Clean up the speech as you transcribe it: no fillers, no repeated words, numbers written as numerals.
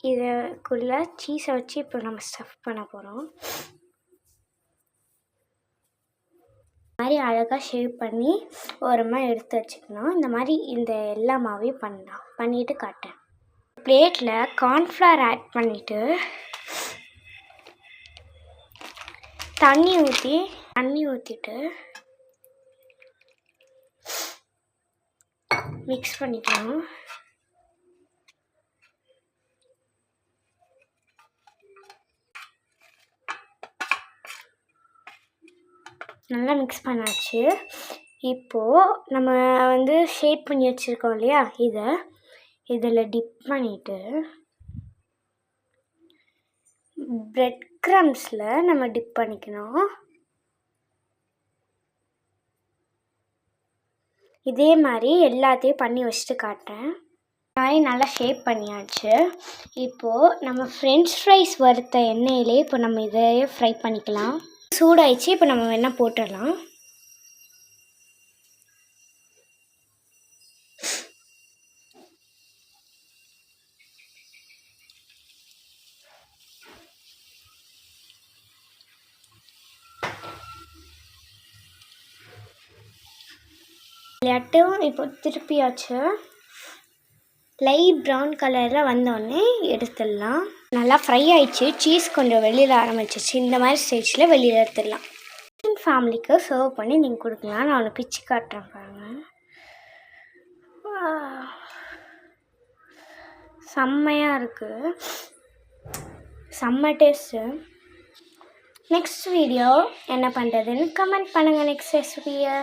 இதுக்குள்ளே சீஸை வச்சு இப்போ நம்ம ஸ்டஃப் பண்ண போகிறோம். இந்த மாதிரி அழகாக ஷேப் பண்ணி ஓரமாக எடுத்து வச்சுக்கணும். இந்த மாதிரி இந்த எல்லா மாவையும் பண்ணிட்டு காட்டேன். பிளேட்டில் கார்ன்ஃப்ளவர் ஆட் பண்ணிவிட்டு தண்ணி ஊற்றிட்டு மிக்ஸ் பண்ணிக்கணும். நல்லா மிக்ஸ் பண்ணாச்சு. இப்போது நம்ம ஷேப் பண்ணி வச்சுருக்கோம் இல்லையா, இதில் டிப் பண்ணிவிட்டு பிரெட் க்ரம்ஸில் நம்ம டிப் பண்ணிக்கணும். இதே மாதிரி எல்லாத்தையும் பண்ணி வச்சுட்டு காட்டுறேன். இந்த மாதிரி நல்லா ஷேப் பண்ணியாச்சு. இப்போது நம்ம ஃப்ரெஞ்ச் ஃப்ரைஸ் வறுத்த எண்ணெயிலே இப்போ நம்ம இதையே ஃப்ரை பண்ணிக்கலாம். சூடாயிடுச்சு. இப்போ நம்ம வேணால் போட்டுடலாம். விளையாட்டும் இப்போ திருப்பியாச்சு. லைட் ப்ரௌன் கலரில் வந்தோடனே எடுத்துடலாம். நல்லா ஃப்ரை ஆயிடுச்சு. சீஸ் கொஞ்சம் வெளியில் ஆரம்பிச்சிச்சு. இந்த மாதிரி ஸ்டேஜில் வெளியில் எடுத்துடலாம். ஃபேமிலிக்கு சர்வ் பண்ணி நீங்கள் கொடுக்கலாம். நான் ஒன்று பிச்சு காட்டுறேன் பாருங்கள். செம்மையாக இருக்குது. செம்ம டேஸ்ட்டு. நெக்ஸ்ட் வீடியோ என்ன பண்ணுறதுன்னு கமெண்ட் பண்ணுங்கள். நெக்ஸ்ட் ரெசிபியை